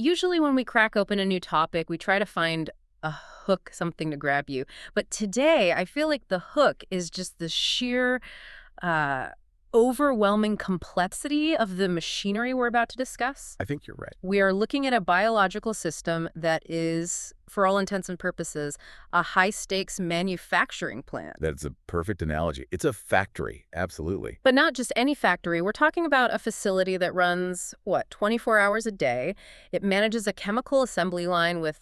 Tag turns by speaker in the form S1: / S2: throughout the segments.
S1: Usually when we crack open a new topic, we try to find a hook, something to grab you. But today, I feel like the hook is just the sheer uh, overwhelming complexity of the machinery we're about to discuss.
S2: I think you're right.
S1: We are looking at a biological system that is, for all intents and purposes, a high-stakes manufacturing plant.
S2: That's a perfect analogy. It's a factory, absolutely.
S1: But not just any factory. We're talking about a facility that runs, 24 hours a day. It manages a chemical assembly line with,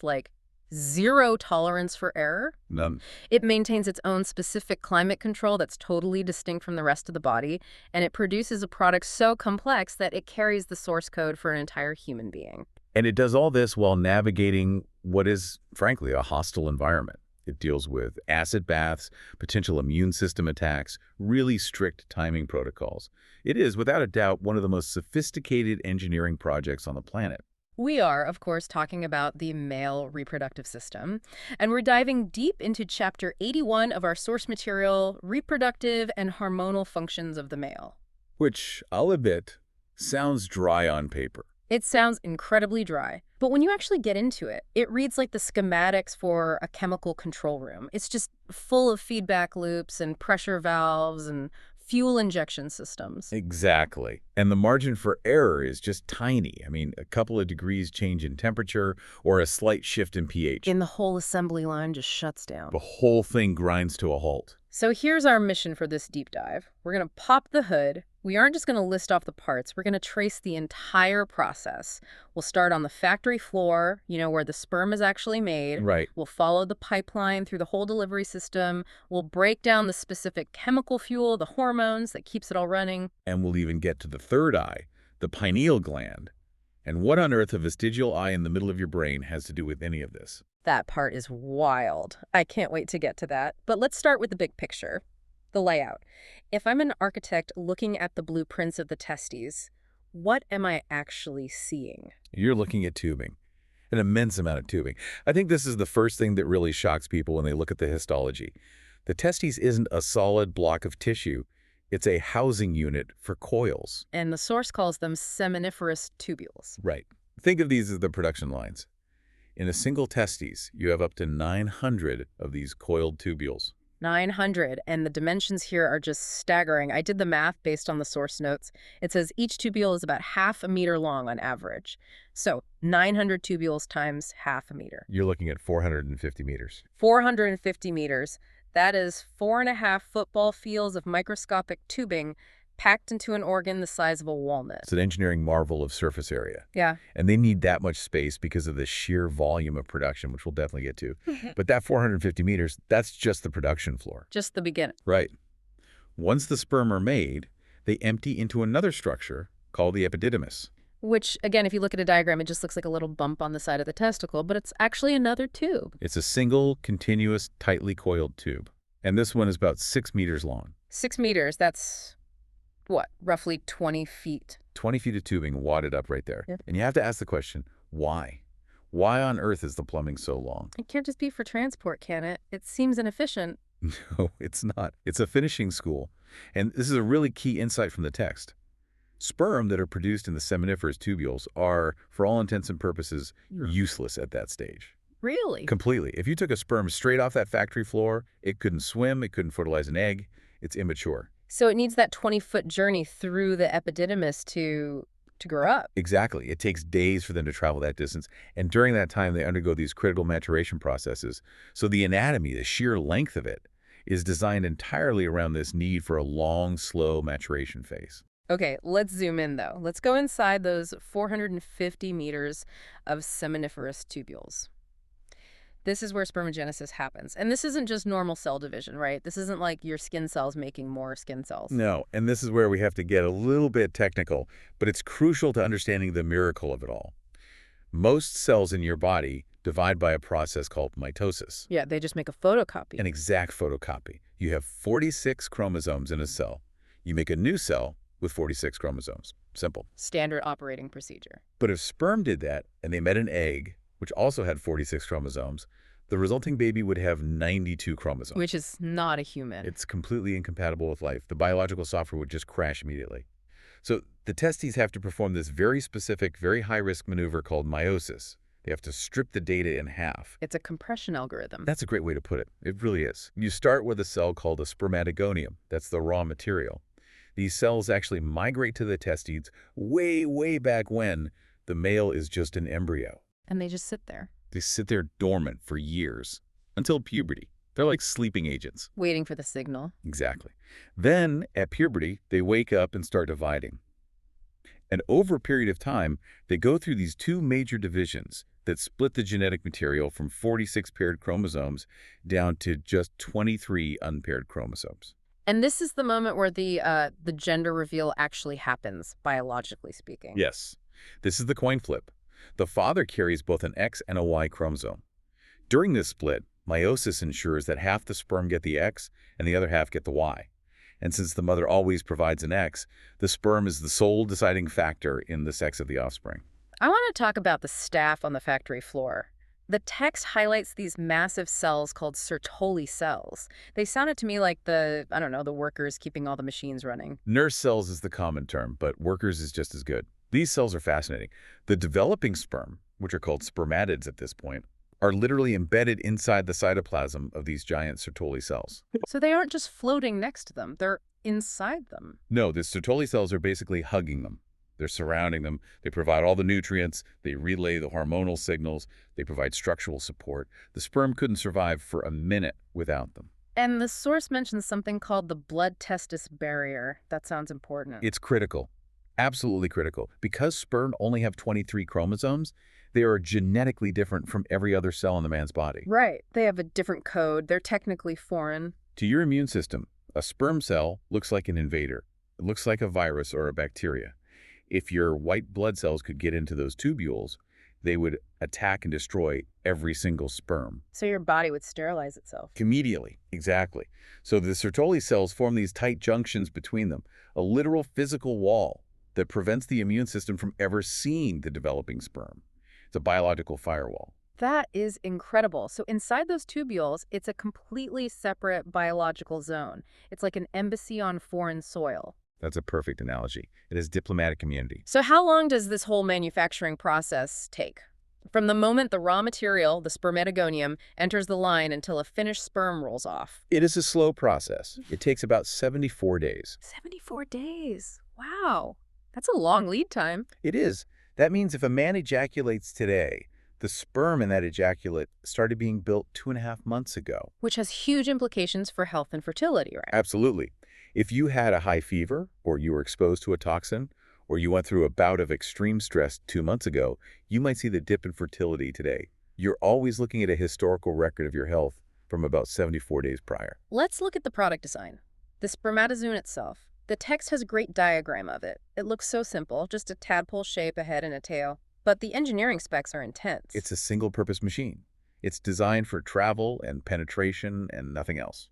S1: zero tolerance for error.
S2: None.
S1: It maintains its own specific climate control that's totally distinct from the rest of the body, and it produces a product so complex that it carries the source code for an entire human being.
S2: And it does all this while navigating what is, frankly, a hostile environment. It deals with acid baths, potential immune system attacks, really strict timing protocols. It is, without a doubt, one of the most sophisticated engineering projects on the planet.
S1: We are, of course, talking about the male reproductive system, and we're diving deep into Chapter 81 of our source material, Reproductive and Hormonal Functions of the Male.
S2: Which, I'll admit, sounds dry on paper.
S1: It sounds incredibly dry, but when you actually get into it, it reads like the schematics for a chemical control room. It's just full of feedback loops and pressure valves and fuel injection systems.
S2: Exactly. And the margin for error is just tiny. I mean, a couple of degrees change in temperature or a slight shift in pH.
S1: And the whole assembly line just shuts down.
S2: The whole thing grinds to a halt.
S1: So here's our mission for this deep dive. We're going to pop the hood. We aren't just going to list off the parts. We're going to trace the entire process. We'll start on the factory floor, where the sperm is actually made.
S2: Right.
S1: We'll follow the pipeline through the whole delivery system. We'll break down the specific chemical fuel, the hormones that keeps it all running.
S2: And we'll even get to the third eye, the pineal gland. And what on earth a vestigial eye in the middle of your brain has to do with any of this?
S1: That part is wild. I can't wait to get to that. But let's start with the big picture, the layout. If I'm an architect looking at the blueprints of the testes, what am I actually seeing?
S2: You're looking at tubing, an immense amount of tubing. I think this is the first thing that really shocks people when they look at the histology. The testes isn't a solid block of tissue. It's a housing unit for coils.
S1: And the source calls them seminiferous tubules.
S2: Right. Think of these as the production lines. In a single testes, you have up to 900 of these coiled tubules.
S1: 900, and the dimensions here are just staggering. I did the math based on the source notes. It says each tubule is about half a meter long on average. So 900 tubules times half a meter.
S2: You're looking at 450 meters.
S1: 450 meters. That is 4.5 football fields of microscopic tubing packed into an organ the size of a walnut.
S2: It's an engineering marvel of surface area.
S1: Yeah.
S2: And they need that much space because of the sheer volume of production, which we'll definitely get to. But that 450 meters, that's just the production floor.
S1: Just the beginning.
S2: Right. Once the sperm are made, they empty into another structure called the epididymis.
S1: Which, again, if you look at a diagram, it just looks like a little bump on the side of the testicle, but it's actually another tube.
S2: It's a single, continuous, tightly coiled tube. And this one is about 6 meters long.
S1: 6 meters, that's roughly 20 feet.
S2: 20 feet of tubing wadded up right there.
S1: Yep.
S2: And you have to ask the question, why? Why on earth is the plumbing so long?
S1: It can't just be for transport, can it? It seems inefficient.
S2: No, it's not. It's a finishing school. And this is a really key insight from the text. Sperm that are produced in the seminiferous tubules are, for all intents and purposes, useless at that stage.
S1: Really?
S2: Completely. If you took a sperm straight off that factory floor, it couldn't swim, it couldn't fertilize an egg. It's immature.
S1: So it needs that 20-foot journey through the epididymis to grow up.
S2: Exactly. It takes days for them to travel that distance. And during that time, they undergo these critical maturation processes. So the anatomy, the sheer length of it, is designed entirely around this need for a long, slow maturation phase.
S1: Okay, let's zoom in, though. Let's go inside those 450 meters of seminiferous tubules. This is where spermogenesis happens. And this isn't just normal cell division, right? This isn't like your skin cells making more skin cells.
S2: No, and this is where we have to get a little bit technical, but it's crucial to understanding the miracle of it all. Most cells in your body divide by a process called mitosis.
S1: Yeah, they just make a photocopy.
S2: An exact photocopy. You have 46 chromosomes in a cell. You make a new cell with 46 chromosomes. Simple.
S1: Standard operating procedure.
S2: But if sperm did that and they met an egg, which also had 46 chromosomes, the resulting baby would have 92 chromosomes.
S1: Which is not a human.
S2: It's completely incompatible with life. The biological software would just crash immediately. So The testes have to perform this very specific, very high-risk maneuver called meiosis. They have to strip the data in half.
S1: It's a compression algorithm.
S2: That's a great way to put it. It really is. You start with a cell called a spermatogonium. That's the raw material. These cells actually migrate to the testes way, way back when the male is just an embryo.
S1: And they just sit there.
S2: They sit there dormant for years, until puberty. They're like sleeping agents.
S1: Waiting for the signal.
S2: Exactly. Then, at puberty, they wake up and start dividing. And over a period of time, they go through these two major divisions that split the genetic material from 46 paired chromosomes down to just 23 unpaired chromosomes.
S1: And this is the moment where the gender reveal actually happens, biologically speaking.
S2: Yes. This is the coin flip. The father carries both an X and a Y chromosome. During this split, meiosis ensures that half the sperm get the X and the other half get the Y. And since the mother always provides an X, the sperm is the sole deciding factor in the sex of the offspring.
S1: I want to talk about the staff on the factory floor. The text highlights these massive cells called Sertoli cells. They sounded to me like the workers keeping all the machines running.
S2: Nurse cells is the common term, but workers is just as good. These cells are fascinating. The developing sperm, which are called spermatids at this point, are literally embedded inside the cytoplasm of these giant Sertoli cells.
S1: So they aren't just floating next to them, they're inside them.
S2: No, the Sertoli cells are basically hugging them. They're surrounding them. They provide all the nutrients. They relay the hormonal signals. They provide structural support. The sperm couldn't survive for a minute without them.
S1: And the source mentions something called the blood-testis barrier. That sounds important.
S2: It's critical. Absolutely critical. Because sperm only have 23 chromosomes, they are genetically different from every other cell in the man's body.
S1: Right. They have a different code. They're technically foreign.
S2: To your immune system, a sperm cell looks like an invader. It looks like a virus or a bacteria. If your white blood cells could get into those tubules, they would attack and destroy every single sperm.
S1: So your body would sterilize itself.
S2: Immediately. Exactly. So the Sertoli cells form these tight junctions between them, a literal physical wall that prevents the immune system from ever seeing the developing sperm. It's a biological firewall.
S1: That is incredible. So inside those tubules, it's a completely separate biological zone. It's like an embassy on foreign soil.
S2: That's a perfect analogy. It is diplomatic immunity.
S1: So how long does this whole manufacturing process take? From the moment the raw material, the spermatogonium, enters the line until a finished sperm rolls off?
S2: It is a slow process. It takes about 74 days.
S1: 74 days. Wow. That's a long lead time.
S2: It is. That means if a man ejaculates today, the sperm in that ejaculate started being built 2.5 months ago.
S1: Which has huge implications for health and fertility, right?
S2: Absolutely. If you had a high fever, or you were exposed to a toxin, or you went through a bout of extreme stress 2 months ago, you might see the dip in fertility today. You're always looking at a historical record of your health from about 74 days prior.
S1: Let's look at the product design. The spermatozoon itself. The text has a great diagram of it. It looks so simple, just a tadpole shape, a head and a tail. But the engineering specs are intense.
S2: It's a single-purpose machine. It's designed for travel and penetration and nothing else.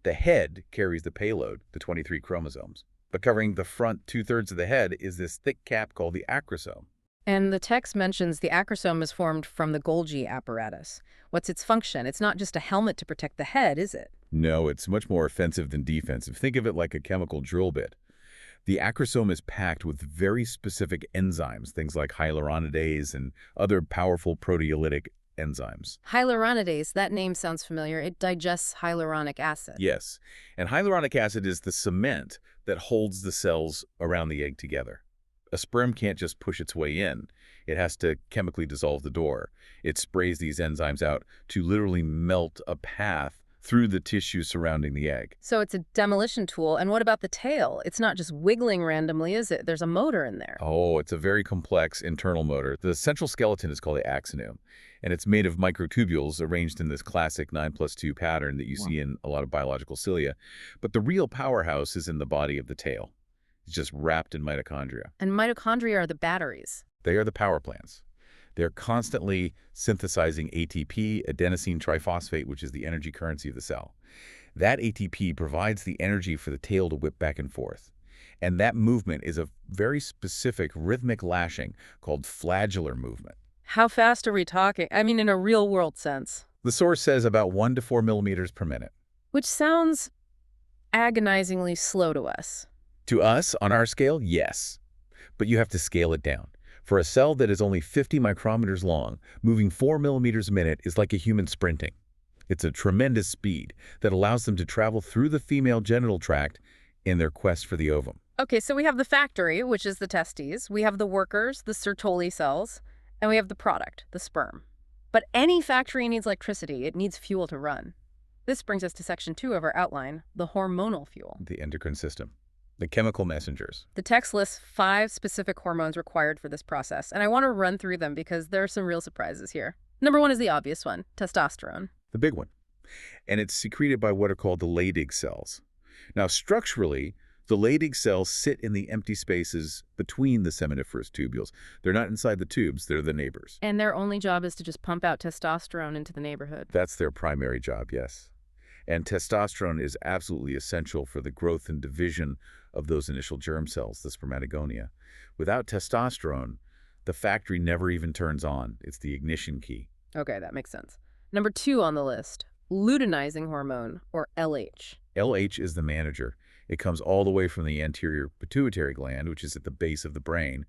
S2: The head carries the payload, the 23 chromosomes. But covering the front 2/3 of the head is this thick cap called the acrosome.
S1: And the text mentions the acrosome is formed from the Golgi apparatus. What's its function? It's not just a helmet to protect the head, is it?
S2: No, it's much more offensive than defensive. Think of it like a chemical drill bit. The acrosome is packed with very specific enzymes, things like hyaluronidase and other powerful proteolytic enzymes.
S1: Hyaluronidase, that name sounds familiar. It digests hyaluronic acid.
S2: Yes, and hyaluronic acid is the cement that holds the cells around the egg together. A sperm can't just push its way in. It has to chemically dissolve the door. It sprays these enzymes out to literally melt a path through the tissue surrounding the egg.
S1: So it's a demolition tool. And what about the tail? It's not just wiggling randomly, is it? There's a motor in there.
S2: Oh, it's a very complex internal motor. The central skeleton is called the axonome, and it's made of microtubules arranged in this classic 9+2 pattern that you see in a lot of biological cilia. But the real powerhouse is in the body of the tail. It's just wrapped in mitochondria.
S1: And mitochondria are the batteries.
S2: They are the power plants. They're constantly synthesizing ATP, adenosine triphosphate, which is the energy currency of the cell. That ATP provides the energy for the tail to whip back and forth. And that movement is a very specific rhythmic lashing called flagellar movement.
S1: How fast are we talking? I mean, in a real-world sense.
S2: The source says about 1 to 4 millimeters per minute.
S1: Which sounds agonizingly slow to us.
S2: To us, on our scale, yes. But you have to scale it down. For a cell that is only 50 micrometers long, moving 4 millimeters a minute is like a human sprinting. It's a tremendous speed that allows them to travel through the female genital tract in their quest for the ovum.
S1: Okay, so we have the factory, which is the testes. We have the workers, the Sertoli cells. And we have the product, the sperm. But any factory needs electricity. It needs fuel to run. This brings us to section 2 of our outline, the hormonal fuel.
S2: The endocrine system. The chemical messengers.
S1: The text lists 5 specific hormones required for this process, and I want to run through them because there are some real surprises here. Number 1 is the obvious one, testosterone.
S2: The big one. And it's secreted by what are called the Leydig cells. Now, structurally, the Leydig cells sit in the empty spaces between the seminiferous tubules. They're not inside the tubes, they're the neighbors.
S1: And their only job is to just pump out testosterone into the neighborhood.
S2: That's their primary job, yes. And testosterone is absolutely essential for the growth and division of those initial germ cells, the spermatogonia. Without testosterone, the factory never even turns on. It's the ignition key.
S1: Okay, that makes sense. Number 2 on the list, luteinizing hormone, or LH.
S2: LH is the manager. It comes all the way from the anterior pituitary gland, which is at the base of the brain.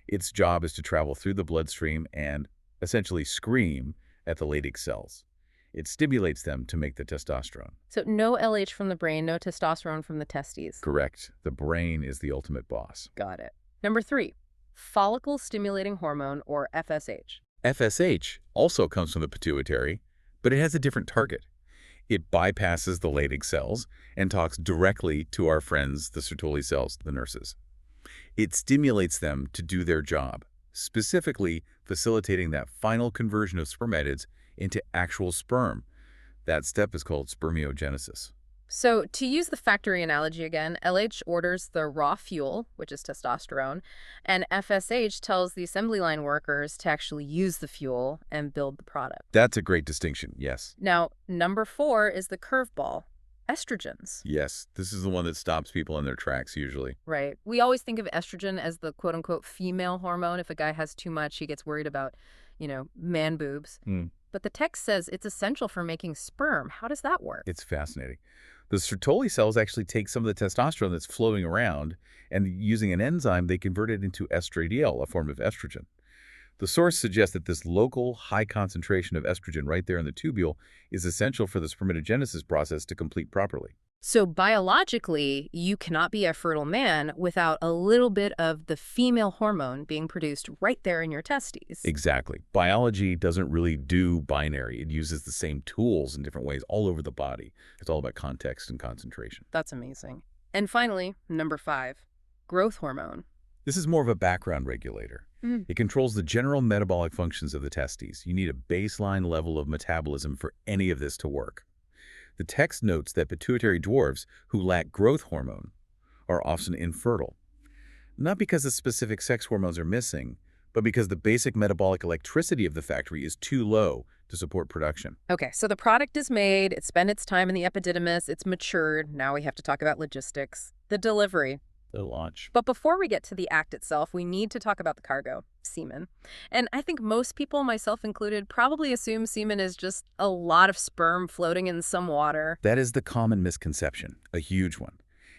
S2: Its job is to travel through the bloodstream and essentially scream at the Leydig cells. It stimulates them to make the testosterone.
S1: So no LH from the brain, no testosterone from the testes.
S2: Correct. The brain is the ultimate boss.
S1: Got it. Number 3, follicle-stimulating hormone, or FSH.
S2: FSH also comes from the pituitary, but it has a different target. It bypasses the Leydig cells and talks directly to our friends, the Sertoli cells, the nurses. It stimulates them to do their job, specifically facilitating that final conversion of spermatids into actual sperm. That step is called spermiogenesis.
S1: So to use the factory analogy again, LH orders the raw fuel, which is testosterone, and FSH tells the assembly line workers to actually use the fuel and build the product.
S2: That's a great distinction, yes.
S1: Now, number 4 is the curveball, estrogens.
S2: Yes, this is the one that stops people in their tracks usually.
S1: Right. We always think of estrogen as the quote-unquote female hormone. If a guy has too much, he gets worried about, man boobs. But the text says it's essential for making sperm. How does that work?
S2: It's fascinating. The Sertoli cells actually take some of the testosterone that's floating around, and using an enzyme, they convert it into estradiol, a form of estrogen. The source suggests that this local, high concentration of estrogen right there in the tubule is essential for the spermatogenesis process to complete properly.
S1: So biologically, you cannot be a fertile man without a little bit of the female hormone being produced right there in your testes.
S2: Exactly. Biology doesn't really do binary. It uses the same tools in different ways all over the body. It's all about context and concentration.
S1: That's amazing. And finally, number 5, growth hormone.
S2: This is more of a background regulator. It controls the general metabolic functions of the testes. You need a baseline level of metabolism for any of this to work. The text notes that pituitary dwarfs who lack growth hormone are often infertile, not because the specific sex hormones are missing, but because the basic metabolic electricity of the factory is too low to support production.
S1: Okay, so the product is made, it spent its time in the epididymis, it's matured. Now we have to talk about logistics, the delivery.
S2: The launch.
S1: But before we get to the act itself, we need to talk about the cargo, semen. And I think most people, myself included, probably assume semen is just a lot of sperm floating in some water.
S2: That is the common misconception, a huge one.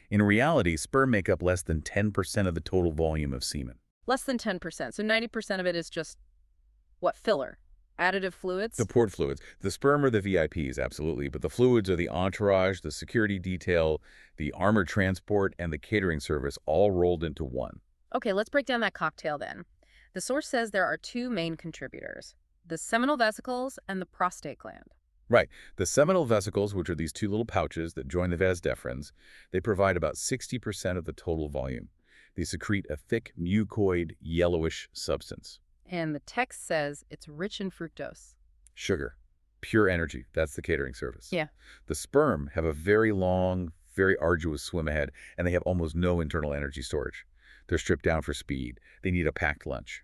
S2: In reality, sperm make up less than 10% of the total volume of semen.
S1: Less than 10%. So 90% of it is just, filler? Additive fluids?
S2: The port fluids. The sperm are the VIPs, absolutely, but the fluids are the entourage, the security detail, the armored transport, and the catering service all rolled into one.
S1: Okay, let's break down that cocktail then. The source says there are 2 main contributors, the seminal vesicles and the prostate gland.
S2: Right. The seminal vesicles, which are these 2 little pouches that join the vas deferens, they provide about 60% of the total volume. They secrete a thick, mucoid, yellowish substance.
S1: And the text says it's rich in fructose.
S2: Sugar. Pure energy. That's the catering service.
S1: Yeah.
S2: The sperm have a very long, very arduous swim ahead, and they have almost no internal energy storage. They're stripped down for speed. They need a packed lunch.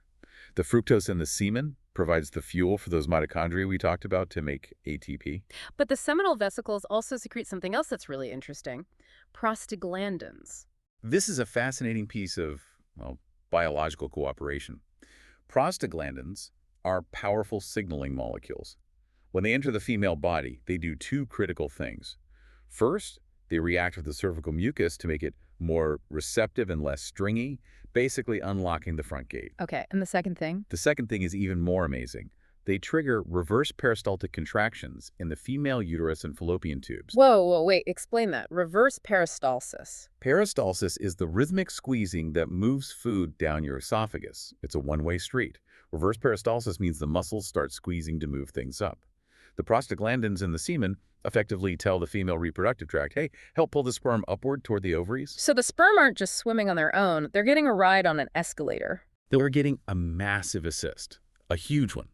S2: The fructose in the semen provides the fuel for those mitochondria we talked about to make ATP.
S1: But the seminal vesicles also secrete something else that's really interesting, prostaglandins.
S2: This is a fascinating piece of, biological cooperation. Prostaglandins are powerful signaling molecules. When they enter the female body, they do 2 critical things. First, they react with the cervical mucus to make it more receptive and less stringy, basically unlocking the front gate.
S1: Okay, and the second thing?
S2: The second thing is even more amazing. They trigger reverse peristaltic contractions in the female uterus and fallopian tubes.
S1: Whoa, wait, explain that. Reverse peristalsis.
S2: Peristalsis is the rhythmic squeezing that moves food down your esophagus. It's a one-way street. Reverse peristalsis means the muscles start squeezing to move things up. The prostaglandins in the semen effectively tell the female reproductive tract, hey, help pull the sperm upward toward the ovaries.
S1: So the sperm aren't just swimming on their own, they're getting a ride on an escalator.
S2: They're getting a massive assist, a huge one.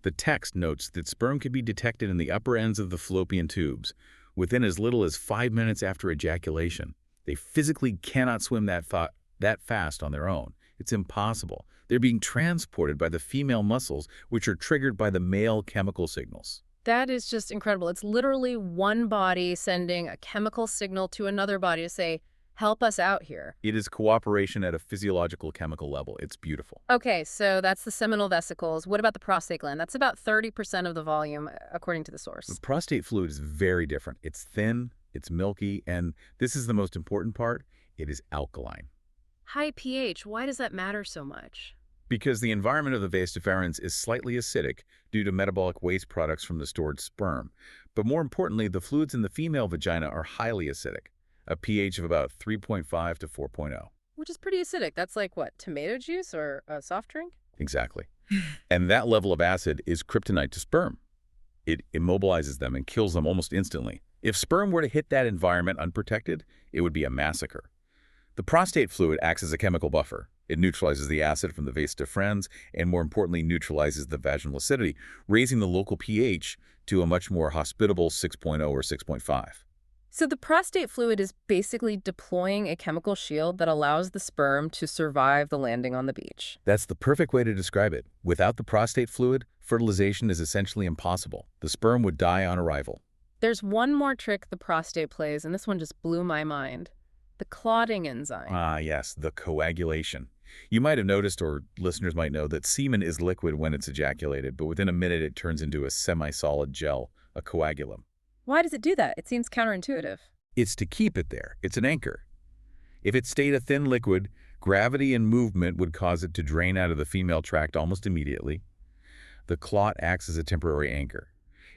S2: The text notes that sperm can be detected in the upper ends of the fallopian tubes within as little as 5 minutes after ejaculation. They physically cannot swim that fast on their own. It's impossible. They're being transported by the female muscles, which are triggered by the male chemical signals.
S1: That is just incredible. It's literally one body sending a chemical signal to another body to say, help us out here.
S2: It is cooperation at a physiological chemical level. It's beautiful.
S1: Okay, so that's the seminal vesicles. What about the prostate gland? That's about 30% of the volume, according to the source.
S2: The prostate fluid is very different. It's thin, it's milky, and this is the most important part, it is alkaline.
S1: High pH, why does that matter so much?
S2: Because the environment of the vas deferens is slightly acidic due to metabolic waste products from the stored sperm. But more importantly, the fluids in the female vagina are highly acidic, a pH of about 3.5 to 4.0.
S1: Which is pretty acidic. That's like, what, tomato juice or a soft drink?
S2: Exactly. And that level of acid is kryptonite to sperm. It immobilizes them and kills them almost instantly. If sperm were to hit that environment unprotected, it would be a massacre. The prostate fluid acts as a chemical buffer. It neutralizes the acid from the vas deferens and, more importantly, neutralizes the vaginal acidity, raising the local pH to a much more hospitable 6.0 or 6.5.
S1: So the prostate fluid is basically deploying a chemical shield that allows the sperm to survive the landing on the beach.
S2: That's the perfect way to describe it. Without the prostate fluid, fertilization is essentially impossible. The sperm would die on arrival.
S1: There's one more trick the prostate plays, and this one just blew my mind. The clotting enzyme.
S2: Ah, yes, the coagulation. You might have noticed, or listeners might know, that semen is liquid when it's ejaculated, but within a minute it turns into a semi-solid gel, a coagulum.
S1: Why does it do that? It seems counterintuitive.
S2: It's to keep it there. It's an anchor. If it stayed a thin liquid, gravity and movement would cause it to drain out of the female tract almost immediately. The clot acts as a temporary anchor.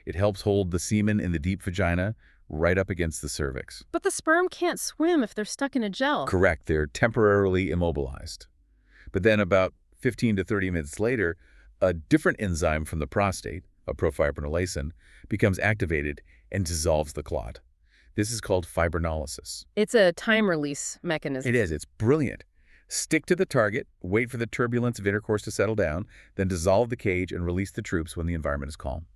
S2: It helps hold the semen in the deep vagina right up against the cervix.
S1: But the sperm can't swim if they're stuck in a gel.
S2: Correct. They're temporarily immobilized. But then about 15 to 30 minutes later, a different enzyme from the prostate, a profibrinolysin, becomes activated and dissolves the clot. This is called fibrinolysis.
S1: It's a time-release mechanism.
S2: It is. It's brilliant. Stick to the target, wait for the turbulence of intercourse to settle down, then dissolve the cage and release the troops when the environment is calm.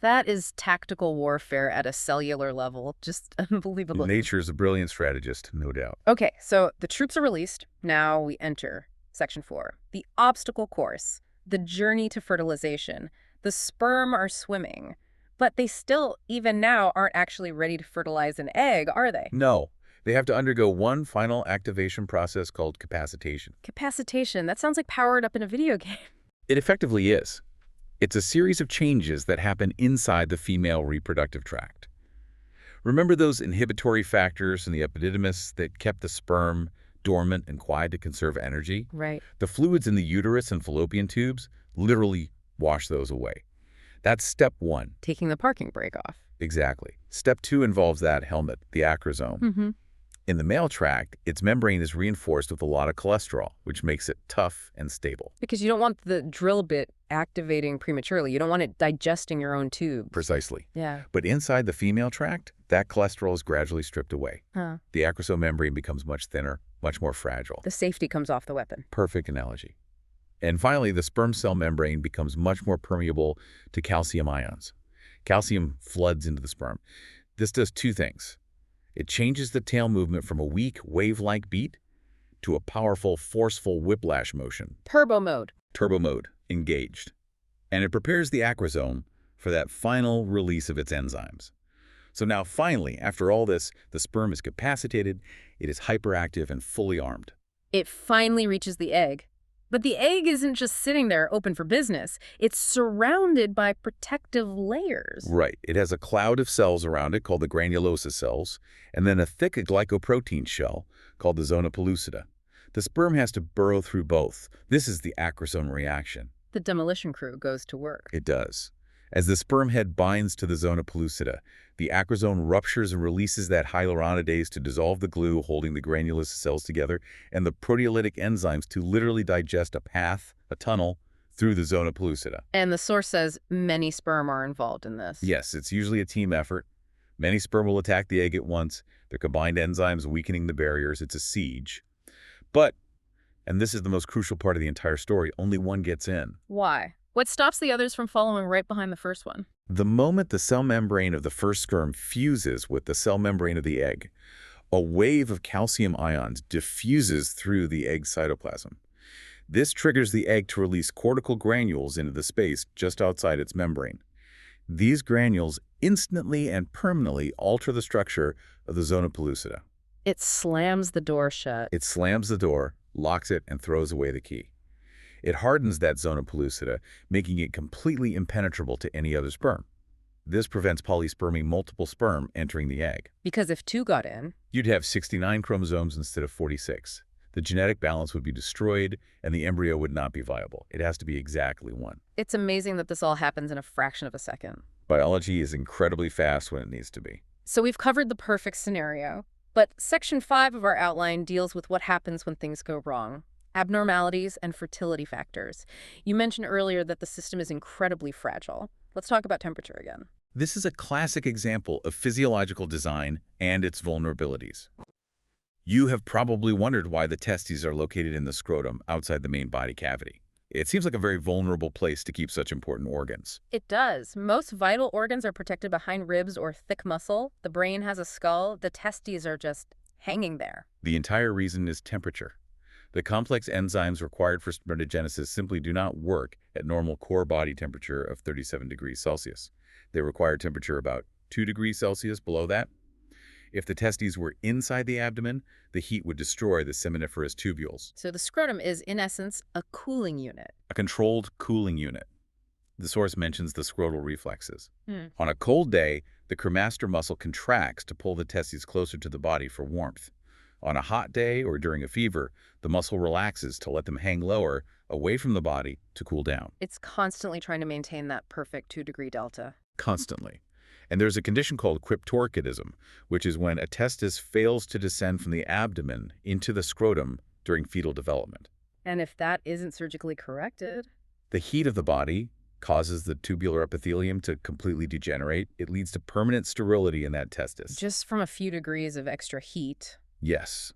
S1: That is tactical warfare at a cellular level. Just unbelievable.
S2: Nature is a brilliant strategist, no doubt.
S1: Okay, so the troops are released. Now we enter Section 4. The obstacle course, the journey to fertilization. The sperm are swimming, but they still, even now, aren't actually ready to fertilize an egg, are they?
S2: No. They have to undergo one final activation process called capacitation.
S1: Capacitation, that sounds like powered up in a video game.
S2: It effectively is. It's a series of changes that happen inside the female reproductive tract. Remember those inhibitory factors in the epididymis that kept the sperm dormant and quiet to conserve energy?
S1: Right.
S2: The fluids in the uterus and fallopian tubes literally wash those away. That's step one.
S1: Taking the parking brake off.
S2: Exactly. Step two involves that helmet, the acrosome.
S1: Mm-hmm.
S2: In the male tract, its membrane is reinforced with a lot of cholesterol, which makes it tough and stable.
S1: Because you don't want the drill bit activating prematurely. You don't want it digesting your own tube.
S2: Precisely.
S1: Yeah.
S2: But inside the female tract, that cholesterol is gradually stripped away.
S1: Huh.
S2: The acrosome membrane becomes much thinner, much more fragile.
S1: The safety comes off the weapon.
S2: Perfect analogy. And finally, the sperm cell membrane becomes much more permeable to calcium ions. Calcium floods into the sperm. This does two things. It changes the tail movement from a weak, wave-like beat to a powerful, forceful whiplash motion.
S1: Turbo mode.
S2: Turbo mode, engaged. And it prepares the acrosome for that final release of its enzymes. So now finally, after all this, the sperm is capacitated, it is hyperactive and fully armed.
S1: It finally reaches the egg. But the egg isn't just sitting there open for business. It's surrounded by protective layers.
S2: Right. It has a cloud of cells around it called the granulosa cells, and then a thick glycoprotein shell called the zona pellucida. The sperm has to burrow through both. This is the acrosome reaction.
S1: The demolition crew goes to work.
S2: It does. As the sperm head binds to the zona pellucida, the acrosome ruptures and releases that hyaluronidase to dissolve the glue holding the granulous cells together, and the proteolytic enzymes to literally digest a tunnel, through the zona pellucida.
S1: And the source says many sperm are involved in this.
S2: Yes, it's usually a team effort. Many sperm will attack the egg at once, their combined enzymes weakening the barriers. It's a siege. But, and this is the most crucial part of the entire story, only one gets in.
S1: Why? What stops the others from following right behind the first one?
S2: The moment the cell membrane of the first sperm fuses with the cell membrane of the egg, a wave of calcium ions diffuses through the egg cytoplasm. This triggers the egg to release cortical granules into the space just outside its membrane. These granules instantly and permanently alter the structure of the zona pellucida.
S1: It slams the door shut.
S2: It slams the door, locks it, and throws away the key. It hardens that zona pellucida, making it completely impenetrable to any other sperm. This prevents polyspermy, multiple sperm entering the egg.
S1: Because if two got in,
S2: You'd have 69 chromosomes instead of 46. The genetic balance would be destroyed, and the embryo would not be viable. It has to be exactly one.
S1: it's amazing that this all happens in a fraction of a second.
S2: Biology is incredibly fast when it needs to be.
S1: So we've covered the perfect scenario. But Section 5 of our outline deals with what happens when things go wrong. Abnormalities and fertility factors. You mentioned earlier that the system is incredibly fragile. Let's talk about temperature again.
S2: This is a classic example of physiological design and its vulnerabilities. You have probably wondered why the testes are located in the scrotum outside the main body cavity. It seems like a very vulnerable place to keep such important organs.
S1: It does. Most vital organs are protected behind ribs or thick muscle. The brain has a skull. The testes are just hanging there.
S2: The entire reason is temperature. The complex enzymes required for spermatogenesis simply do not work at normal core body temperature of 37 degrees Celsius. They require temperature about 2 degrees Celsius below that. If the testes were inside the abdomen, the heat would destroy the seminiferous tubules,
S1: So the scrotum is, in essence, a cooling unit.
S2: a controlled cooling unit. The source mentions the scrotal reflexes.
S1: Hmm.
S2: On a cold day, the cremaster muscle contracts to pull the testes closer to the body for warmth. On a hot day or during a fever, the muscle relaxes to let them hang lower, away from the body, to cool down.
S1: It's constantly trying to maintain that perfect 2-degree delta.
S2: Constantly. And there's a condition called cryptorchidism, which is when a testis fails to descend from the abdomen into the scrotum during fetal development.
S1: And if that isn't surgically corrected,
S2: The heat of the body causes the tubular epithelium to completely degenerate. It leads to permanent sterility in that testis.
S1: just from a few degrees of extra heat.
S2: Yes.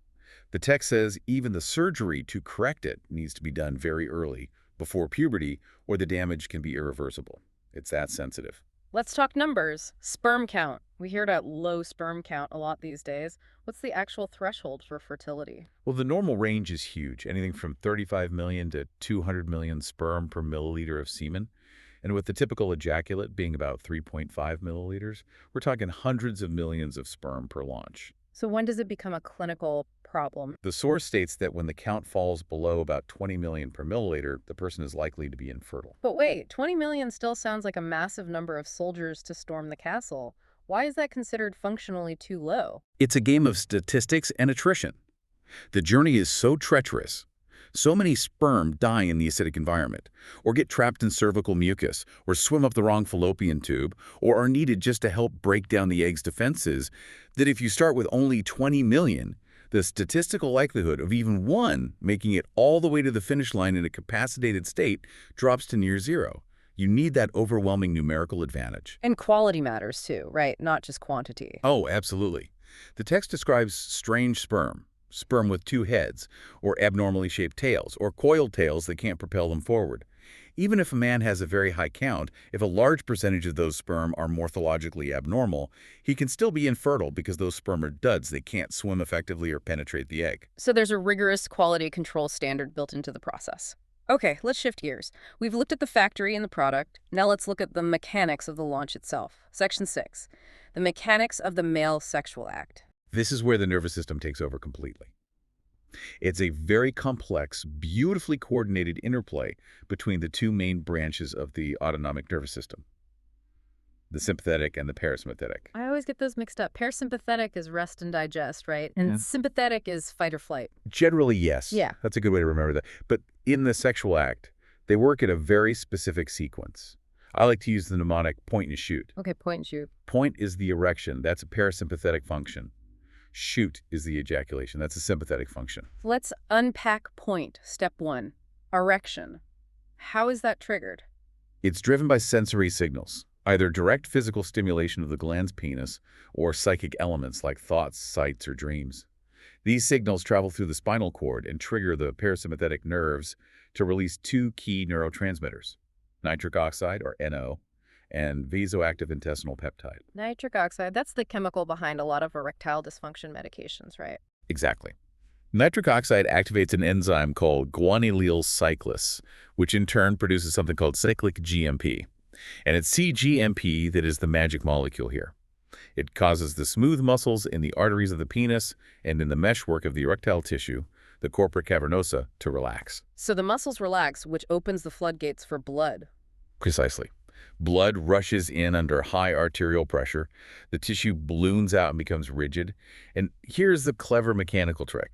S2: The text says even the surgery to correct it needs to be done very early, before puberty, or the damage can be irreversible. It's that sensitive.
S1: Let's talk numbers. Sperm count. We hear about low sperm count a lot these days. What's the actual threshold for fertility?
S2: Well, the normal range is huge, anything from 35 million to 200 million sperm per milliliter of semen. And with the typical ejaculate being about 3.5 milliliters, we're talking hundreds of millions of sperm per launch.
S1: So when does it become a clinical problem?
S2: The source states that when the count falls below about 20 million per milliliter, the person is likely to be infertile.
S1: But wait, 20 million still sounds like a massive number of soldiers to storm the castle. Why is that considered functionally too low?
S2: It's a game of statistics and attrition. The journey is so treacherous. So many sperm die in the acidic environment, or get trapped in cervical mucus, or swim up the wrong fallopian tube, or are needed just to help break down the egg's defenses, that if you start with only 20 million, the statistical likelihood of even one making it all the way to the finish line in a capacitated state drops to near zero. You need that overwhelming numerical advantage.
S1: And quality matters too, right? Not just quantity.
S2: Oh, absolutely. The text describes strange sperm with two heads, or abnormally shaped tails, or coiled tails that can't propel them forward. Even if a man has a very high count, if a large percentage of those sperm are morphologically abnormal, he can still be infertile because those sperm are duds. They can't swim effectively or penetrate the egg.
S1: So there's a rigorous quality control standard built into the process. Okay, let's shift gears. We've looked at the factory and the product. Now let's look at the mechanics of the launch itself. Section 6, the mechanics of the male sexual act.
S2: This is where the nervous system takes over completely. It's a very complex, beautifully coordinated interplay between the two main branches of the autonomic nervous system. the sympathetic and the parasympathetic.
S1: I always get those mixed up. Parasympathetic is rest and digest, right? And
S2: Yeah.
S1: sympathetic is fight or flight.
S2: Generally, yes.
S1: Yeah.
S2: That's a good way to remember that. But in the sexual act, they work in a very specific sequence. I like to use the mnemonic point and shoot.
S1: Okay, point and shoot.
S2: Point is the erection. That's a parasympathetic function. Shoot is the ejaculation. That's a sympathetic function.
S1: Let's unpack point. Step 1. Erection. How is that triggered?
S2: It's driven by sensory signals, either direct physical stimulation of the gland's penis or psychic elements like thoughts, sights, or dreams. These signals travel through the spinal cord and trigger the parasympathetic nerves to release two key neurotransmitters, nitric oxide, or NO, and vasoactive intestinal peptide.
S1: Nitric oxide, that's the chemical behind a lot of erectile dysfunction medications, right?
S2: Exactly. Nitric oxide activates an enzyme called guanylyl cyclase, which in turn produces something called cyclic GMP. And it's cGMP that is the magic molecule here. It causes the smooth muscles in the arteries of the penis and in the meshwork of the erectile tissue, the corpora cavernosa, to relax.
S1: So the muscles relax, which opens the floodgates for blood.
S2: Precisely. Blood rushes in under high arterial pressure. The tissue balloons out and becomes rigid. And here's the clever mechanical trick.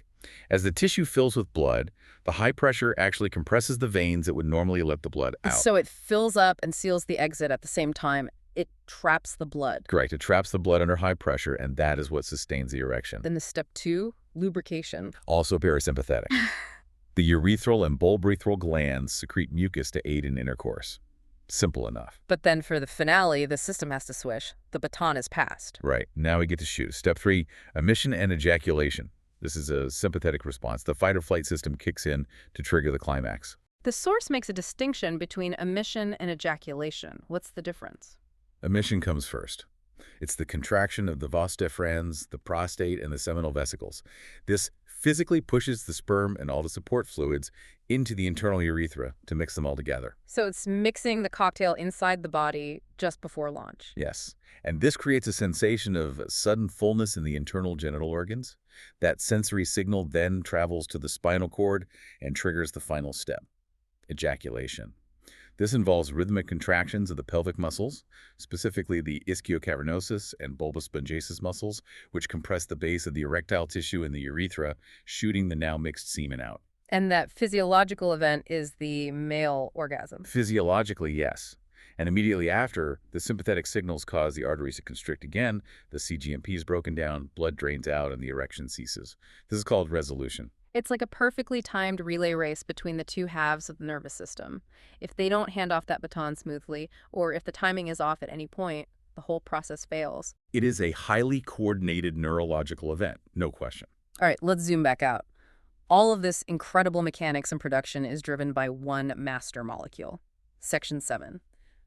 S2: As the tissue fills with blood, the high pressure actually compresses the veins that would normally let the blood out.
S1: So it fills up and seals the exit at the same time. It traps the blood.
S2: Correct. It traps the blood under high pressure, and that is what sustains the erection.
S1: Then the step 2, lubrication.
S2: Also parasympathetic. The urethral and bulbourethral glands secrete mucus to aid in intercourse. Simple enough.
S1: But then for the finale, the system has to switch. The baton is passed.
S2: Right. Now we get to shoot. Step 3, emission and ejaculation. This is a sympathetic response. The fight or flight system kicks in to trigger the climax.
S1: The source makes a distinction between emission and ejaculation. What's the difference?
S2: Emission comes first. It's the contraction of the vas deferens, the prostate, and the seminal vesicles. This physically pushes the sperm and all the support fluids into the internal urethra to mix them all together.
S1: So it's mixing the cocktail inside the body just before launch.
S2: Yes. And this creates a sensation of sudden fullness in the internal genital organs. That sensory signal then travels to the spinal cord and triggers the final step, ejaculation. This involves rhythmic contractions of the pelvic muscles, specifically the ischiocavernosus and bulbus spongiasis muscles, which compress the base of the erectile tissue in the urethra, shooting the now mixed semen out.
S1: And that physiological event is the male orgasm.
S2: Physiologically, yes. And immediately after, the sympathetic signals cause the arteries to constrict again, the cGMP is broken down, blood drains out, and the erection ceases. This is called resolution.
S1: It's like a perfectly timed relay race between the two halves of the nervous system. If they don't hand off that baton smoothly, or if the timing is off at any point, the whole process fails.
S2: It is a highly coordinated neurological event, no question.
S1: All right, let's zoom back out. All of this incredible mechanics and production is driven by one master molecule. Section 7.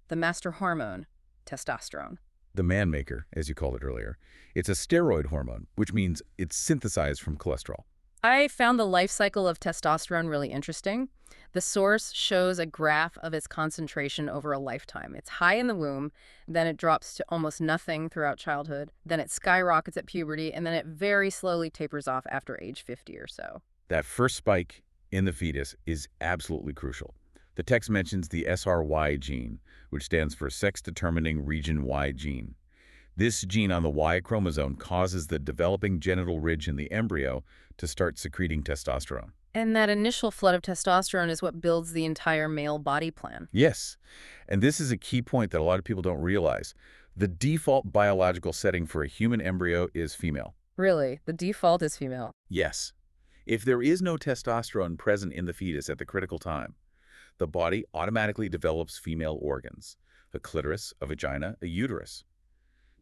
S1: The master hormone, testosterone.
S2: The man maker, as you called it earlier. It's a steroid hormone, which means it's synthesized from cholesterol.
S1: I found the life cycle of testosterone really interesting. The source shows a graph of its concentration over a lifetime. It's high in the womb, then it drops to almost nothing throughout childhood, then it skyrockets at puberty, and then it very slowly tapers off after age 50 or so.
S2: That first spike in the fetus is absolutely crucial. The text mentions the SRY gene, which stands for sex-determining region Y gene. This gene on the Y chromosome causes the developing genital ridge in the embryo to start secreting testosterone.
S1: And that initial flood of testosterone is what builds the entire male body plan.
S2: Yes, and this is a key point that a lot of people don't realize. The default biological setting for a human embryo is female.
S1: Really, the default is female.
S2: Yes. If there is no testosterone present in the fetus at the critical time, the body automatically develops female organs, a clitoris, a vagina, a uterus.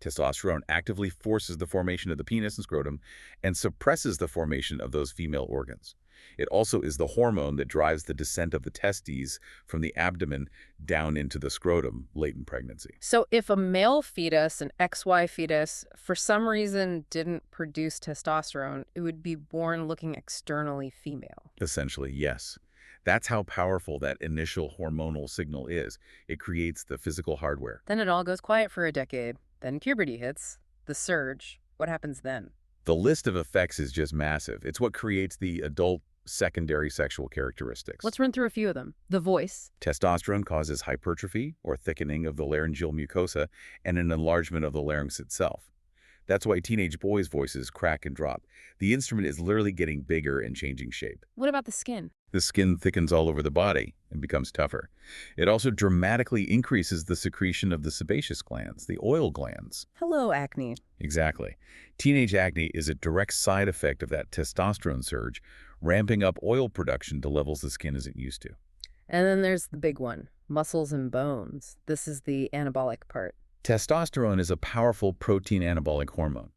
S2: Testosterone actively forces the formation of the penis and scrotum and suppresses the formation of those female organs. It also is the hormone that drives the descent of the testes from the abdomen down into the scrotum late in pregnancy.
S1: So if a male fetus, an XY fetus, for some reason didn't produce testosterone, it would be born looking externally female.
S2: Essentially, yes. That's how powerful that initial hormonal signal is. It creates the physical hardware.
S1: Then it all goes quiet for a decade. Then puberty hits, the surge. What happens then?
S2: The list of effects is just massive. It's what creates the adult secondary sexual characteristics.
S1: Let's run through a few of them. The voice.
S2: Testosterone causes hypertrophy or thickening of the laryngeal mucosa and an enlargement of the larynx itself. That's why teenage boys' voices crack and drop. The instrument is literally getting bigger and changing shape.
S1: What about the skin?
S2: The skin thickens all over the body and becomes tougher. It also dramatically increases the secretion of the sebaceous glands, the oil glands.
S1: Hello, acne.
S2: Exactly. Teenage acne is a direct side effect of that testosterone surge, ramping up oil production to levels the skin isn't used to.
S1: And then there's the big one, muscles and bones. This is the anabolic part.
S2: Testosterone is a powerful protein anabolic hormone.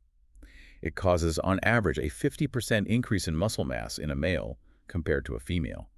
S2: It causes, on average, a 50% increase in muscle mass in a male compared to a female.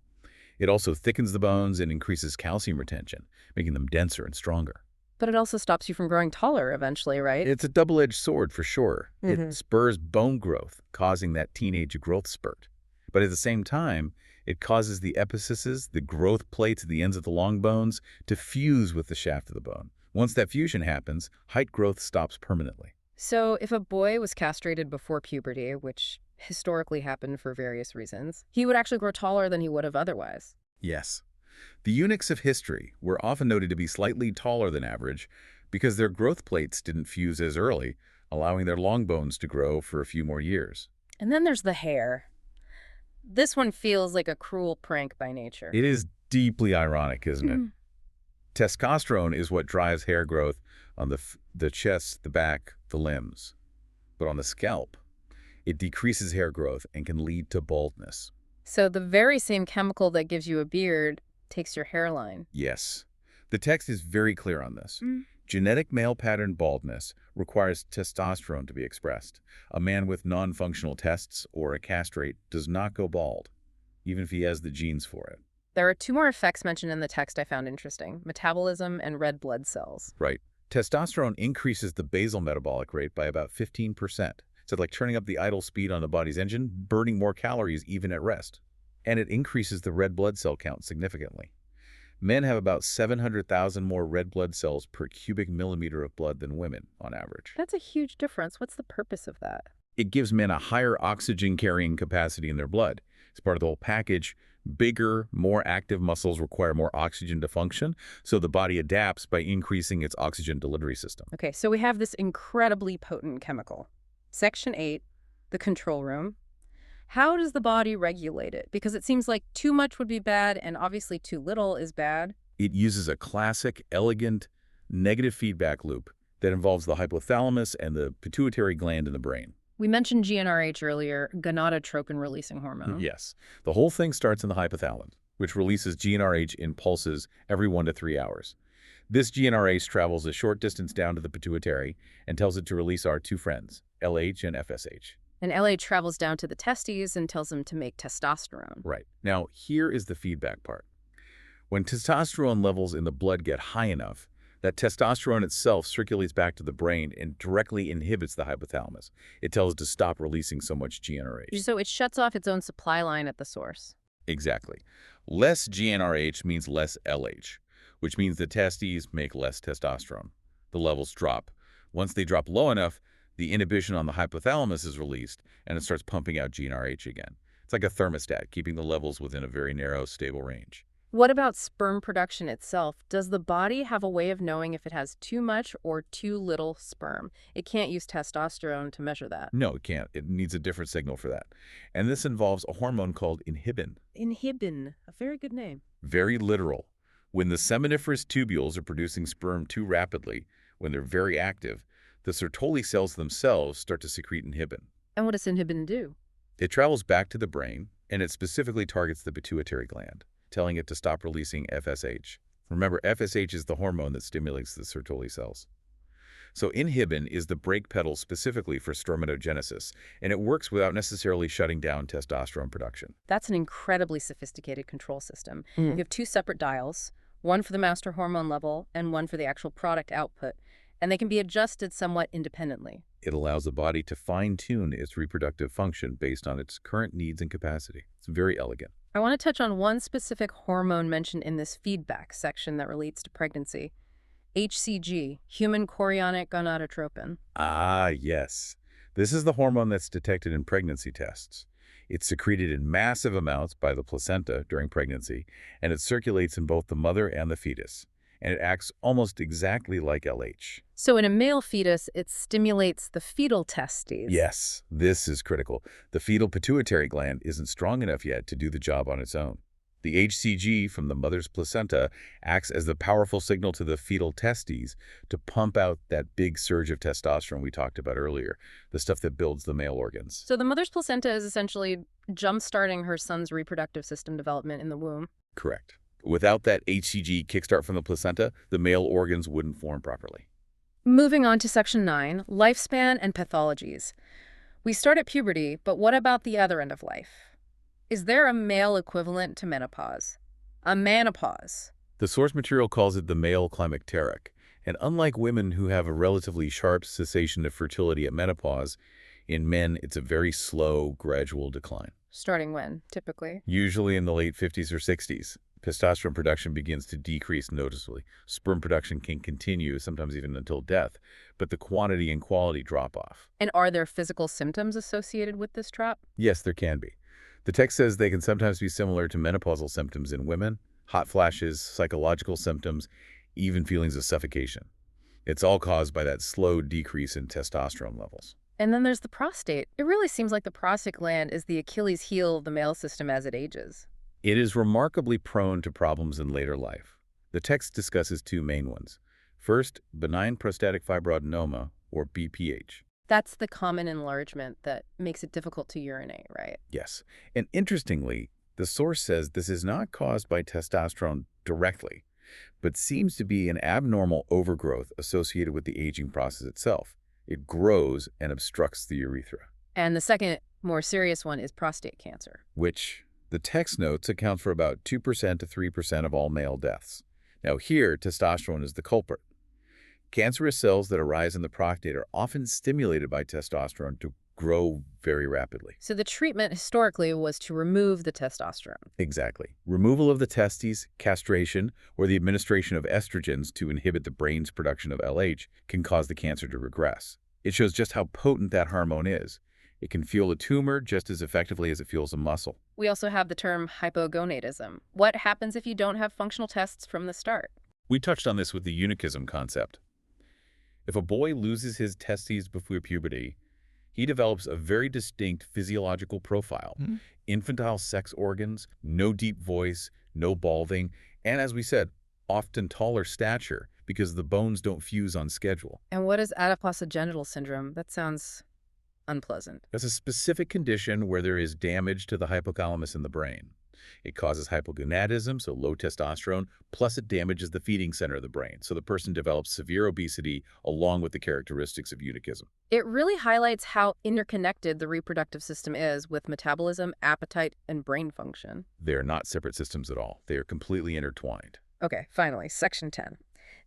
S2: It also thickens the bones and increases calcium retention, making them denser and stronger.
S1: But it also stops you from growing taller eventually, right?
S2: It's a double-edged sword for sure. It spurs bone growth, causing that teenage growth spurt. But at the same time, it causes the epiphyses, the growth plates at the ends of the long bones, to fuse with the shaft of the bone. Once that fusion happens, height growth stops permanently.
S1: So if a boy was castrated before puberty, which historically happened for various reasons, he would actually grow taller than he would have otherwise.
S2: Yes. The eunuchs of history were often noted to be slightly taller than average because their growth plates didn't fuse as early, allowing their long bones to grow for a few more years.
S1: And then there's the hair. This one feels like a cruel prank by nature.
S2: It is deeply ironic, isn't it? Testosterone is what drives hair growth on the chest, the back, the limbs. But on the scalp, it decreases hair growth and can lead to baldness.
S1: So the very same chemical that gives you a beard takes your hairline.
S2: Yes. The text is very clear on this. Genetic male pattern baldness requires testosterone to be expressed. A man with non-functional tests or a castrate does not go bald, even if he has the genes for it.
S1: There are two more effects mentioned in the text I found interesting: metabolism and red blood cells.
S2: Right. Testosterone increases the basal metabolic rate by about 15%. So like turning up the idle speed on the body's engine, burning more calories even at rest. And it increases the red blood cell count significantly. Men have about 700,000 more red blood cells per cubic millimeter of blood than women, on average.
S1: That's a huge difference. What's the purpose of that?
S2: It gives men a higher oxygen-carrying capacity in their blood. It's part of the whole package. Bigger, more active muscles require more oxygen to function, so the body adapts by increasing its oxygen delivery system.
S1: Okay, so we have this incredibly potent chemical. Section 8, the control room. How does the body regulate it? Because it seems like too much would be bad, and obviously too little is bad.
S2: It uses a classic, elegant, negative feedback loop that involves the hypothalamus and the pituitary gland in the brain.
S1: We mentioned GnRH earlier, gonadotropin-releasing hormone.
S2: Yes. The whole thing starts in the hypothalamus, which releases GnRH in pulses every 1 to 3 hours. This GnRH travels a short distance down to the pituitary and tells it to release our two friends, LH and FSH.
S1: And LH travels down to the testes and tells them to make testosterone.
S2: Right. Now, here is the feedback part. When testosterone levels in the blood get high enough, that testosterone itself circulates back to the brain and directly inhibits the hypothalamus. It tells it to stop releasing so much GnRH.
S1: So it shuts off its own supply line at the source.
S2: Exactly. Less GnRH means less LH, which means the testes make less testosterone. The levels drop. Once they drop low enough, the inhibition on the hypothalamus is released, and it starts pumping out GnRH again. It's like a thermostat, keeping the levels within a very narrow, stable range.
S1: What about sperm production itself? Does the body have a way of knowing if it has too much or too little sperm? It can't use testosterone to measure that.
S2: No, it can't. It needs a different signal for that. And this involves a hormone called inhibin.
S1: Inhibin, a very good name.
S2: Very literal. When the seminiferous tubules are producing sperm too rapidly, when they're very active, the Sertoli cells themselves start to secrete inhibin.
S1: And what does inhibin do?
S2: It travels back to the brain, and it specifically targets the pituitary gland, telling it to stop releasing FSH. Remember, FSH is the hormone that stimulates the Sertoli cells. So inhibin is the brake pedal specifically for spermatogenesis, and it works without necessarily shutting down testosterone production.
S1: That's an incredibly sophisticated control system. You have two separate dials, one for the master hormone level and one for the actual product output, and they can be adjusted somewhat independently.
S2: It allows the body to fine-tune its reproductive function based on its current needs and capacity. It's very elegant.
S1: I want to touch on one specific hormone mentioned in this feedback section that relates to pregnancy. HCG, human chorionic gonadotropin.
S2: Ah, yes. This is the hormone that's detected in pregnancy tests. It's secreted in massive amounts by the placenta during pregnancy, and it circulates in both the mother and the fetus. And it acts almost exactly like LH.
S1: So in a male fetus, it stimulates the fetal testes.
S2: Yes, this is critical. The fetal pituitary gland isn't strong enough yet to do the job on its own. The HCG from the mother's placenta acts as the powerful signal to the fetal testes to pump out that big surge of testosterone we talked about earlier, the stuff that builds the male organs.
S1: So the mother's placenta is essentially jump-starting her son's reproductive system development in the womb.
S2: Correct. Without that HCG kickstart from the placenta, the male organs wouldn't form properly.
S1: Moving on to Section 9, lifespan and pathologies. We start at puberty, but what about the other end of life? Is there a male equivalent to menopause? A manopause?
S2: The source material calls it the male climacteric, and unlike women who have a relatively sharp cessation of fertility at menopause, in men it's a very slow, gradual decline.
S1: Starting when, typically?
S2: Usually in the late 50s or 60s. Testosterone production begins to decrease noticeably. Sperm production can continue, sometimes even until death, but the quantity and quality drop off.
S1: And are there physical symptoms associated with this drop?
S2: Yes, there can be. The text says they can sometimes be similar to menopausal symptoms in women, hot flashes, psychological symptoms, even feelings of suffocation. It's all caused by that slow decrease in testosterone levels.
S1: And then there's the prostate. It really seems like the prostate gland is the Achilles heel of the male system as it ages.
S2: It is remarkably prone to problems in later life. The text discusses two main ones. First, benign prostatic fibroadenoma, or BPH.
S1: That's the common enlargement that makes it difficult to urinate, right?
S2: Yes. And interestingly, the source says this is not caused by testosterone directly, but seems to be an abnormal overgrowth associated with the aging process itself. It grows and obstructs the urethra.
S1: And the second, more serious one is prostate cancer.
S2: Which, the text notes, account for about 2% to 3% of all male deaths. Now here, testosterone is the culprit. Cancerous cells that arise in the prostate are often stimulated by testosterone to grow very rapidly.
S1: So the treatment historically was to remove the testosterone.
S2: Exactly. Removal of the testes, castration, or the administration of estrogens to inhibit the brain's production of LH can cause the cancer to regress. It shows just how potent that hormone is. It can fuel a tumor just as effectively as it fuels a muscle.
S1: We also have the term hypogonadism. What happens if you don't have functional tests from the start?
S2: We touched on this with the eunuchism concept. If a boy loses his testes before puberty, he develops a very distinct physiological profile. Infantile sex organs, no deep voice, no balding, and as we said, often taller stature because the bones don't fuse on schedule.
S1: And what is adiposogenital syndrome? That sounds unpleasant.
S2: That's a specific condition where there is damage to the hypothalamus in the brain. It causes hypogonadism, so low testosterone, plus it damages the feeding center of the brain, so the person develops severe obesity along with the characteristics of eunuchism.
S1: It really highlights how interconnected the reproductive system is with metabolism, appetite, and brain function.
S2: They are not separate systems at all. They are completely intertwined.
S1: Okay, finally, Section 10.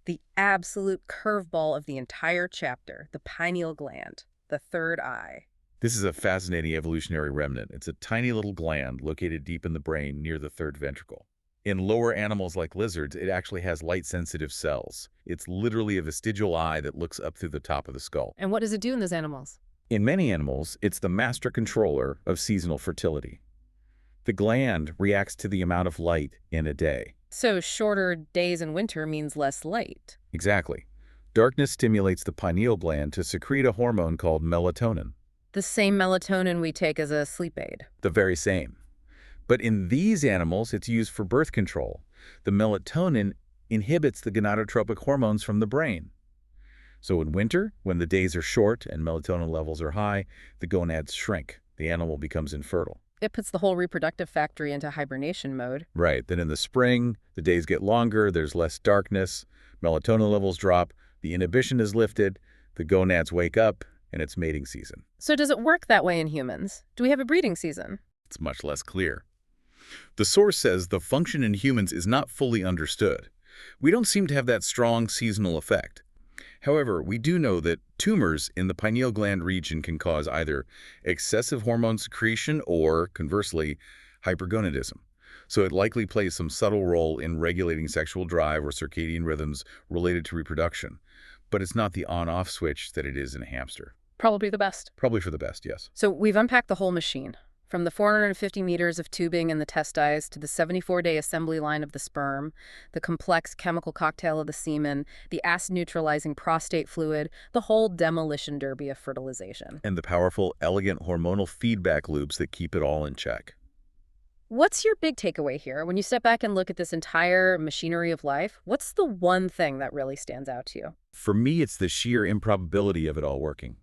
S1: The absolute curveball of the entire chapter, the pineal gland, the third eye.
S2: This is a fascinating evolutionary remnant. It's a tiny little gland located deep in the brain near the third ventricle. In lower animals like lizards, it actually has light-sensitive cells. It's literally a vestigial eye that looks up through the top of the skull.
S1: And what does it do in those animals?
S2: In many animals, it's the master controller of seasonal fertility. The gland reacts to the amount of light in a day.
S1: So shorter days in winter means less light.
S2: Exactly. Darkness stimulates the pineal gland to secrete a hormone called melatonin.
S1: The same melatonin we take as a sleep aid.
S2: The very same. But in these animals, it's used for birth control. The melatonin inhibits the gonadotropic hormones from the brain. So in winter, when the days are short and melatonin levels are high, the gonads shrink. The animal becomes infertile.
S1: It puts the whole reproductive factory into hibernation mode.
S2: Right. Then in the spring, the days get longer, there's less darkness, melatonin levels drop, the inhibition is lifted, the gonads wake up, and it's mating season.
S1: So does it work that way in humans? Do we have a breeding season?
S2: It's much less clear. The source says the function in humans is not fully understood. We don't seem to have that strong seasonal effect. However, we do know that tumors in the pineal gland region can cause either excessive hormone secretion or, conversely, hypergonadism. So it likely plays some subtle role in regulating sexual drive or circadian rhythms related to reproduction. But it's not the on-off switch that it is in a hamster.
S1: Probably the best.
S2: Probably for the best, yes.
S1: So we've unpacked the whole machine. From the 450 meters of tubing in the testes to the 74-day assembly line of the sperm, the complex chemical cocktail of the semen, the acid-neutralizing prostate fluid, the whole demolition derby of fertilization.
S2: And the powerful, elegant hormonal feedback loops that keep it all in check.
S1: What's your big takeaway here? When you step back and look at this entire machinery of life, what's the one thing that really stands out to you?
S2: For me, it's the sheer improbability of it all working.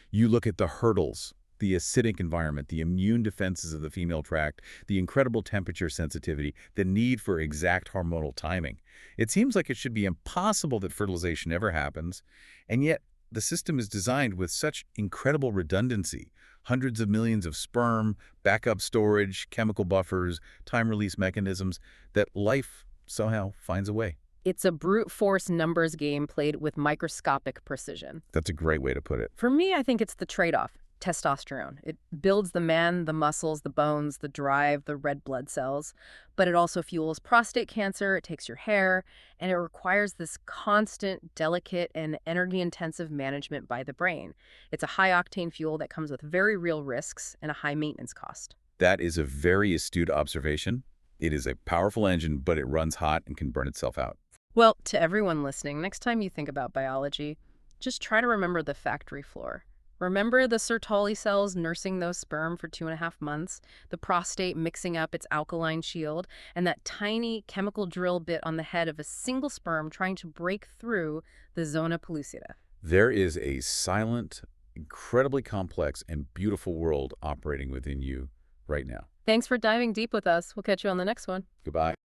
S2: You look at the hurdles, the acidic environment, the immune defenses of the female tract, the incredible temperature sensitivity, the need for exact hormonal timing. It seems like it should be impossible that fertilization ever happens, and yet the system is designed with such incredible redundancy. Hundreds of millions of sperm, backup storage, chemical buffers, time-release mechanisms, that life somehow finds a way.
S1: It's a brute force numbers game played with microscopic precision.
S2: That's a great way to put it.
S1: For me, I think it's the trade-off. Testosterone. It builds the man, the muscles, the bones, the drive, the red blood cells, but it also fuels prostate cancer, it takes your hair, and it requires this constant, delicate, and energy-intensive management by the brain. It's a high-octane fuel that comes with very real risks and a high maintenance cost.
S2: That is a very astute observation. It is a powerful engine, but it runs hot and can burn itself out.
S1: Well, to everyone listening, next time you think about biology, just try to remember the factory floor. Remember the Sertoli cells nursing those sperm for 2.5 months, the prostate mixing up its alkaline shield, and that tiny chemical drill bit on the head of a single sperm trying to break through the zona pellucida.
S2: There is a silent, incredibly complex, and beautiful world operating within you right now.
S1: Thanks for diving deep with us. We'll catch you on the next one.
S2: Goodbye.